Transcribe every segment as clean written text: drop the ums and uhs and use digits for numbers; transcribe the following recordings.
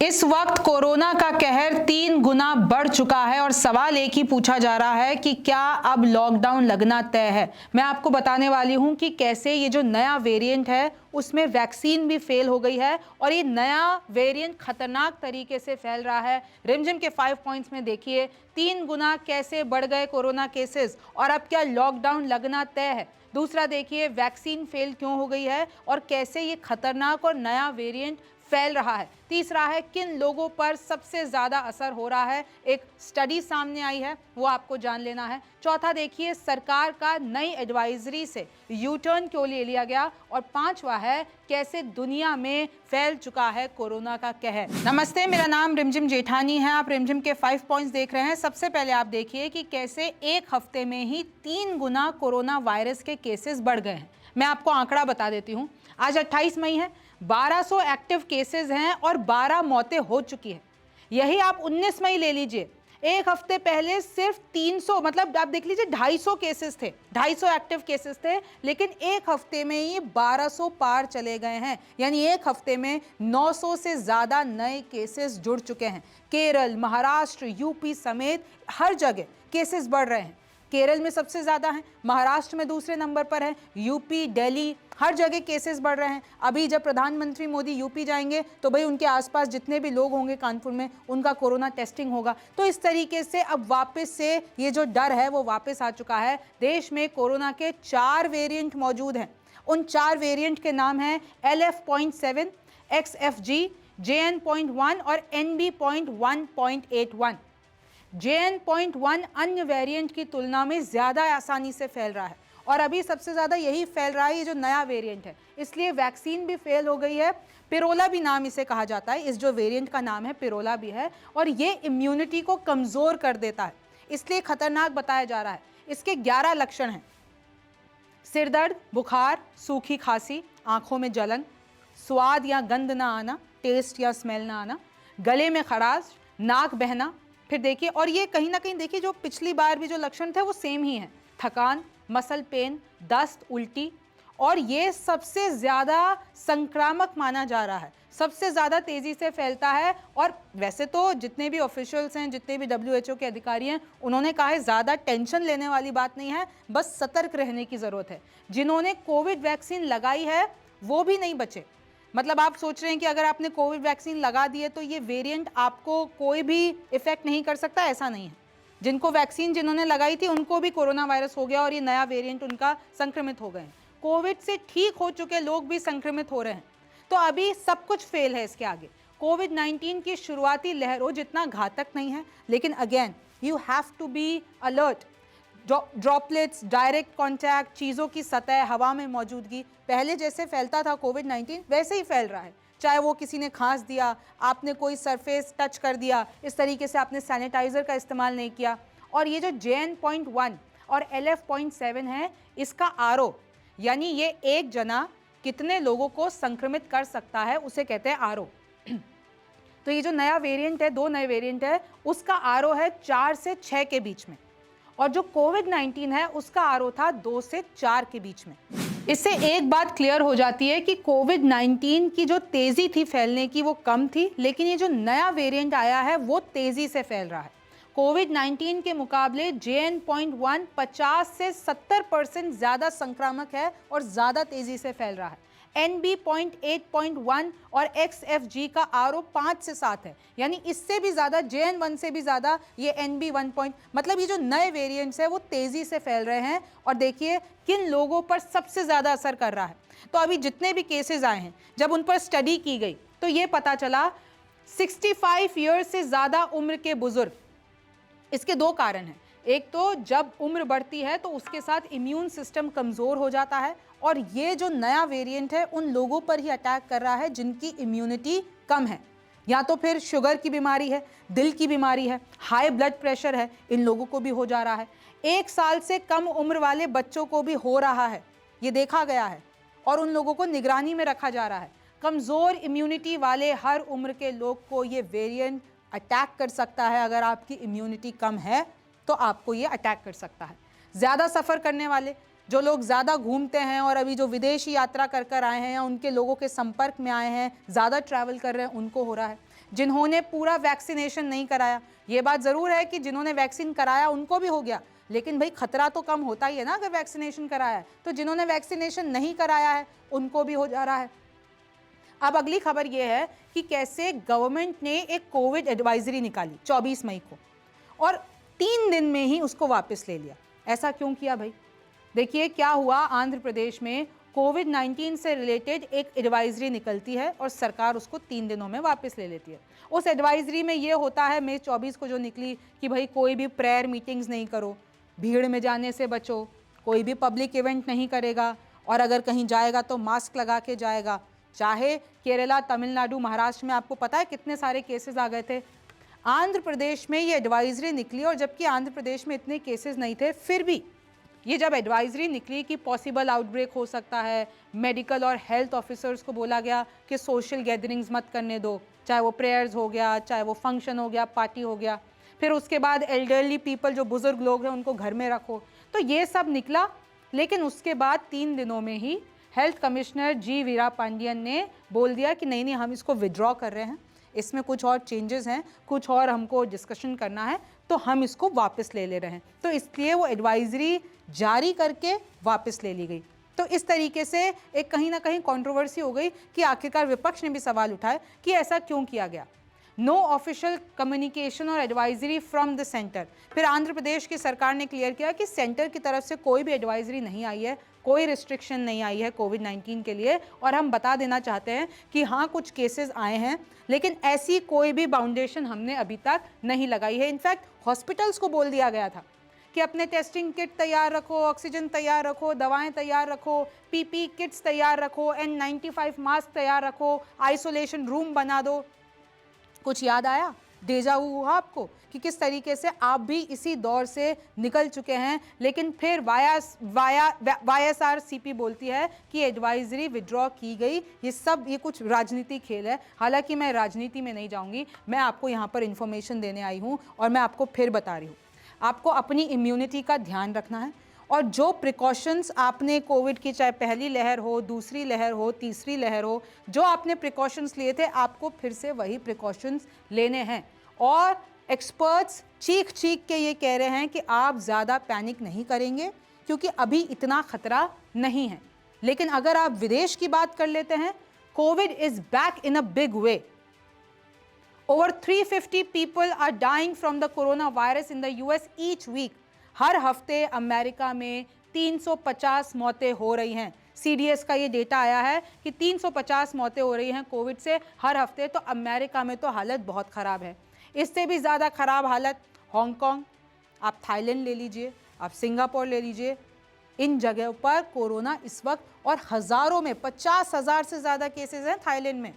इस वक्त कोरोना का कहर 3 गुना बढ़ चुका है और सवाल एक ही पूछा जा रहा है कि क्या अब लॉकडाउन लगना तय है। मैं आपको बताने वाली हूं कि कैसे ये जो नया वेरिएंट है उसमें वैक्सीन भी फेल हो गई है और ये नया वेरिएंट खतरनाक तरीके से फैल रहा है। रिमझिम के 5 पॉइंट्स में देखिए 3 गुना कैसे बढ़ गए कोरोना केसेस और अब क्या लॉकडाउन लगना तय है। दूसरा देखिए वैक्सीन फेल क्यों हो गई है और कैसे ये खतरनाक और नया वेरिएंट फैल रहा है। तीसरा है किन लोगों पर सबसे ज्यादा असर हो रहा है, एक स्टडी सामने आई है वो आपको जान लेना है। चौथा देखिए सरकार का नई एडवाइजरी से यू टर्न क्यों ले लिया गया और पांचवा है कैसे दुनिया में फैल चुका है कोरोना का कहर। नमस्ते, मेरा नाम रिमझिम जेठानी है। आप रिमझिम के 5 पॉइंट्स देख रहे हैं। सबसे पहले आप देखिए कि कैसे एक हफ्ते में ही 3 गुना कोरोना वायरस के केसेस बढ़ गए हैं। मैं आपको आंकड़ा बता देती हूं। आज 28 मई है, 1200 एक्टिव केसेस हैं और 12 मौतें हो चुकी हैं। यही आप 19 मई ले लीजिए, एक हफ्ते पहले सिर्फ 300 मतलब आप देख लीजिए 250 केसेस थे, 250 एक्टिव केसेस थे, लेकिन एक हफ्ते में ही 1200 पार चले गए हैं। यानी एक हफ्ते में 900 से ज्यादा नए केसेस जुड़ चुके हैं। केरल, महाराष्ट्र, यूपी समेत हर जगह केसेस बढ़ रहे हैं। केरल में सबसे ज्यादा है, महाराष्ट्र में दूसरे नंबर पर है, यूपी, दिल्ली, हर जगह केसेस बढ़ रहे हैं। अभी जब प्रधानमंत्री मोदी यूपी जाएंगे तो भाई उनके आसपास जितने भी लोग होंगे कानपुर में उनका कोरोना टेस्टिंग होगा। तो इस तरीके से अब वापस से ये जो डर है वो वापस आ चुका है। देश में कोरोना के 4 वेरिएंट मौजूद हैं। उन 4 वेरिएंट के नाम हैं LF.7, XFG, JN.1 और NB.1.81। JN.1 अन्य वेरिएंट की तुलना में ज्यादा आसानी से फैल रहा है और अभी सबसे ज्यादा यही फैल रहा है, ये जो नया वेरिएंट है। इसलिए वैक्सीन भी फेल हो गई है। पिरोला भी नाम इसे कहा जाता है, इस जो वेरिएंट का नाम है पिरोला भी है और ये इम्यूनिटी को कमजोर कर देता है, इसलिए खतरनाक बताया जा रहा है। इसके 11 लक्षण हैं: सिरदर्द, बुखार, सूखी खांसी, आंखों में जलन, स्वाद या गंध ना आना, टेस्ट या स्मेल ना आना, गले में खराश, नाक बहना। फिर देखिए, और ये कहीं ना कहीं देखिए जो पिछली बार भी जो लक्षण थे वो सेम ही हैं: थकान, मसल पेन, दस्त, उल्टी। और ये सबसे ज्यादा संक्रामक माना जा रहा है, सबसे ज्यादा तेजी से फैलता है। और वैसे तो जितने भी ऑफिशियल्स हैं, जितने भी WHO के अधिकारी हैं, उन्होंने कहा है ज्यादा टेंशन लेने वाली बात नहीं है, बस सतर्क रहने की जरूरत है। जिन्होंने कोविड वैक्सीन लगाई है वो भी नहीं बचे। मतलब आप सोच रहे हैं कि अगर आपने कोविड वैक्सीन लगा दी है तो ये वेरिएंट आपको कोई भी इफेक्ट नहीं कर सकता, ऐसा नहीं है। जिनको वैक्सीन जिन्होंने लगाई थी उनको भी कोरोना वायरस हो गया और ये नया वेरिएंट उनका संक्रमित हो गए हैं। कोविड से ठीक हो चुके लोग भी संक्रमित हो रहे हैं। तो अभी सब कुछ फेल है इसके आगे। कोविड-19 की शुरुआती लहरों जितना घातक नहीं है, लेकिन again you have to be alert. Droplets, direct contact, चीज़ों की सतह, हवा में मौजूदगी, पहले जैसे फैलता था कोविड-19 वैसे ही फैल रहा है। चाहे वो किसी ने खांस दिया, आपने कोई सरफेस टच कर दिया, इस तरीके से आपने सैनिटाइजर का इस्तेमाल नहीं किया। और ये जो JN.1 और LF.7 है, इसका आरओ यानी ये एक जना कितने लोगों को संक्रमित कर सकता है उसे कहते हैं आरओ। तो ये जो नया वेरिएंट है, 2 नए वेरिएंट है, उसका आरओ है 4 से 6 के बीच में और जो कोविड-19 है उसका आरओ था 2 से 4 के बीच में। इससे एक बात क्लियर हो जाती है कि कोविड-19 की जो तेजी थी फैलने की वो कम थी, लेकिन ये जो नया वेरिएंट आया है वो तेजी से फैल रहा है। कोविड-19 के मुकाबले JN.1 50 से 70% ज्यादा संक्रामक है और ज्यादा तेजी से फैल रहा है। NB.8.1 और XFG का आरओ 5 से 7 है, यानी इससे भी ज्यादा, JN.1 से भी ज्यादा ये NB.1 मतलब ये जो नए वेरिएंट्स है वो तेजी से फैल रहे हैं। और देखिए किन लोगों पर सबसे ज्यादा असर कर रहा है। तो अभी जितने भी केसेस आए हैं, जब उन पर स्टडी की गई तो ये पता चला 65 ईयर्स से ज्यादा उम्र के बुजुर्ग। इसके 2 कारण हैं। एक तो जब उम्र बढ़ती है तो उसके साथ इम्यून सिस्टम कमजोर हो जाता है और ये जो नया वेरिएंट है उन लोगों पर ही अटैक कर रहा है जिनकी इम्यूनिटी कम है, या तो फिर शुगर की बीमारी है, दिल की बीमारी है, हाई ब्लड प्रेशर है, इन लोगों को भी हो जा रहा है। 1 साल से कम उम्र वाले बच्चों को भी हो रहा है, ये देखा गया है और उन लोगों को निगरानी में रखा जा रहा है। कमजोर इम्यूनिटी वाले हर उम्र के लोग को ये वेरिएंट अटैक कर सकता है। अगर आपकी इम्यूनिटी कम है तो आपको ये अटैक कर सकता है। ज़्यादा सफ़र करने वाले, जो लोग ज़्यादा घूमते हैं और अभी जो विदेशी यात्रा कर कर आए हैं या उनके लोगों के संपर्क में आए हैं, ज़्यादा ट्रैवल कर रहे हैं, उनको हो रहा है। जिन्होंने पूरा वैक्सीनेशन नहीं कराया। ये बात ज़रूर है कि जिन्होंने वैक्सीन कराया उनको भी हो गया, लेकिन भाई खतरा तो कम होता ही है ना अगर वैक्सीनेशन कराया है। तो जिन्होंने वैक्सीनेशन नहीं कराया है उनको भी हो जा रहा है। अब अगली खबर यह है कि कैसे गवर्नमेंट ने एक कोविड एडवाइजरी निकाली 24 मई को और 3 दिन में ही उसको वापस ले लिया। ऐसा क्यों किया भाई? देखिए क्या हुआ, आंध्र प्रदेश में कोविड-19 से रिलेटेड एक एडवाइजरी निकलती है और सरकार उसको 3 दिनों में वापस ले लेती है। उस एडवाइजरी में ये होता है, मई 24 को जो निकली, कि भाई कोई भी प्रेयर मीटिंग्स नहीं करो, भीड़ में जाने से बचो, कोई भी पब्लिक इवेंट नहीं करेगा और अगर कहीं जाएगा तो मास्क लगा के जाएगा। चाहे केरला, तमिलनाडु, महाराष्ट्र में आपको पता है कितने सारे केसेस आ गए थे, आंध्र प्रदेश में ये एडवाइजरी निकली और जबकि आंध्र प्रदेश में इतने केसेस नहीं थे, फिर भी ये जब एडवाइजरी निकली कि पॉसिबल आउटब्रेक हो सकता है, मेडिकल और हेल्थ ऑफिसर्स को बोला गया कि सोशल गैदरिंग्स मत करने दो, चाहे वो प्रेयर्स हो गया, चाहे वो फंक्शन हो गया, पार्टी हो गया। फिर उसके बाद एल्डरली पीपल, जो बुजुर्ग लोग हैं, उनको घर में रखो। तो ये सब निकला, लेकिन उसके बाद 3 दिनों में ही हेल्थ कमिश्नर जी वीरापांडियन ने बोल दिया कि नहीं, हम इसको विड्रॉ कर रहे हैं, इसमें कुछ और चेंजेस हैं, कुछ और हमको डिस्कशन करना है, तो हम इसको वापस ले रहे हैं। तो इसलिए वो एडवाइजरी जारी करके वापस ले ली गई। तो इस तरीके से एक कहीं ना कहीं कंट्रोवर्सी हो गई कि आखिरकार विपक्ष ने भी सवाल उठाए कि ऐसा क्यों किया गया। नो ऑफिशियल कम्युनिकेशन और एडवाइजरी फ्रॉम द सेंटर। फिर आंध्र प्रदेश की सरकार ने क्लियर किया कि सेंटर की तरफ से कोई भी एडवाइजरी नहीं आई है, कोई रिस्ट्रिक्शन नहीं आई है कोविड-19 के लिए, और हम बता देना चाहते हैं कि हाँ कुछ केसेस आए हैं, लेकिन ऐसी कोई भी बाउंडेशन हमने अभी तक नहीं लगाई है। इनफैक्ट हॉस्पिटल्स को बोल दिया गया था कि अपने टेस्टिंग किट तैयार रखो, ऑक्सीजन तैयार रखो, दवाएं तैयार रखो, पीपी किट्स तैयार रखो, N95 मास्क तैयार रखो, आइसोलेशन रूम बना दो। कुछ याद आया, डेजा हुआ आपको कि किस तरीके से आप भी इसी दौर से निकल चुके हैं, लेकिन फिर YSRCP बोलती है कि एडवाइजरी विड्रॉ की गई। ये कुछ राजनीति खेल है। हालांकि मैं राजनीति में नहीं जाऊंगी, मैं आपको यहाँ पर इंफॉर्मेशन देने आई हूँ और मैं आपको फिर बता रही हूँ, आपको अपनी इम्यूनिटी का ध्यान रखना है और जो प्रिकॉशंस आपने कोविड की, चाहे पहली लहर हो, दूसरी लहर हो, तीसरी लहर हो, जो आपने प्रिकॉशंस लिए थे, आपको फिर से वही प्रिकॉशंस लेने हैं। और एक्सपर्ट्स चीख चीख के ये कह रहे हैं कि आप ज़्यादा पैनिक नहीं करेंगे क्योंकि अभी इतना खतरा नहीं है। लेकिन अगर आप विदेश की बात कर लेते हैं, Covid is back in a big way. Over 350 people are dying from the coronavirus in the US each week. हर हफ्ते अमेरिका में 350 मौतें हो रही हैं। CDS का ये डेटा आया है कि 350 मौतें हो रही हैं कोविड से हर हफ्ते। तो अमेरिका में तो हालत बहुत ख़राब है। इससे भी ज़्यादा ख़राब हालत हांगकांग, आप थाईलैंड ले लीजिए, आप सिंगापुर ले लीजिए, इन जगहों पर कोरोना इस वक्त, और हज़ारों में 50,000 से ज़्यादा केसेस हैं थाईलैंड में।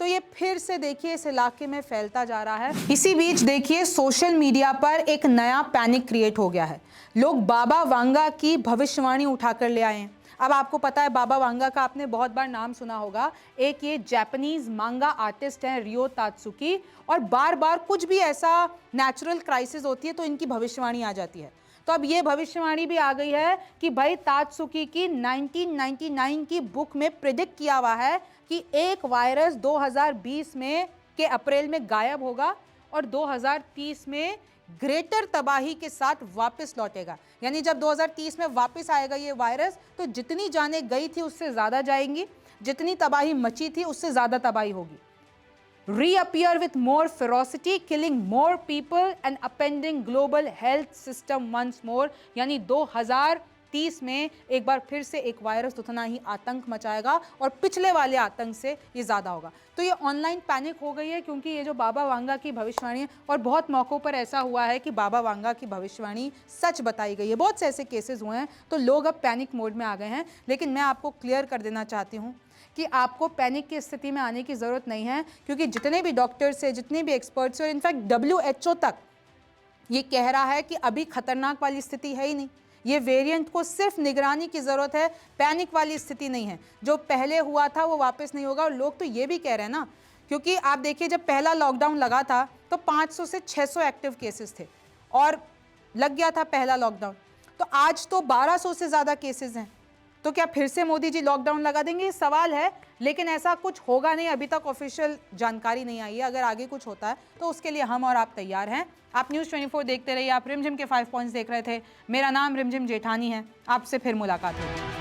तो ये फिर से देखिए इस इलाके में फैलता जा रहा है। इसी बीच देखिए सोशल मीडिया पर एक नया पैनिक क्रिएट हो गया है। लोग बाबा वांगा की भविष्यवाणी उठाकर ले आए हैं। अब आपको पता है बाबा वांगा का आपने बहुत बार नाम सुना होगा। एक ये जापानीज मांगा आर्टिस्ट हैं रियो तात्सुकी, और बार बार कुछ भी ऐसा नेचुरल क्राइसिस होती है तो इनकी भविष्यवाणी आ जाती है। तो अब ये भविष्यवाणी भी आ गई है कि भाई तात्सुकी की 1999 की बुक में प्रिडिक्ट किया हुआ है कि एक वायरस 2020 में के अप्रैल में गायब होगा और 2030 में ग्रेटर तबाही के साथ वापस लौटेगा। यानी जब 2030 में वापस आएगा ये वायरस, तो जितनी जानें गई थी उससे ज़्यादा जाएंगी, जितनी तबाही मची थी उससे ज़्यादा तबाही होगी। reappear with more ferocity, killing more people and upending global health system once more। यानी 2030 में एक बार फिर से एक वायरस उतना ही आतंक मचाएगा और पिछले वाले आतंक से ये ज़्यादा होगा। तो ये ऑनलाइन पैनिक हो गई है क्योंकि ये जो बाबा वांगा की भविष्यवाणी है, और बहुत मौक़ों पर ऐसा हुआ है कि बाबा वांगा की भविष्यवाणी सच बताई गई है, बहुत से ऐसे केसेस हुए हैं, तो लोग अब पैनिक मोड में आ गए हैं। लेकिन मैं आपको क्लियर कर देना चाहती हूँ कि आपको पैनिक की स्थिति में आने की ज़रूरत नहीं है, क्योंकि जितने भी डॉक्टर्स हैं, जितने भी एक्सपर्ट्स हैं, और इनफैक्ट WHO तक ये कह रहा है कि अभी खतरनाक वाली स्थिति है ही नहीं। ये वेरिएंट को सिर्फ निगरानी की ज़रूरत है, पैनिक वाली स्थिति नहीं है। जो पहले हुआ था वो वापस नहीं होगा। और लोग तो ये भी कह रहे हैं ना, क्योंकि आप देखिए जब पहला लॉकडाउन लगा था तो 500 से 600 एक्टिव केसेस थे और लग गया था पहला लॉकडाउन, तो आज तो 1200 से ज़्यादा केसेस हैं। तो क्या फिर से मोदी जी लॉकडाउन लगा देंगे, ये सवाल है। लेकिन ऐसा कुछ होगा नहीं, अभी तक ऑफिशियल जानकारी नहीं आई है। अगर आगे कुछ होता है तो उसके लिए हम और आप तैयार हैं। आप न्यूज़ 24 देखते रहिए। आप रिमझिम के 5 पॉइंट्स देख रहे थे। मेरा नाम रिमझिम जेठानी है। आपसे फिर मुलाकात होगी।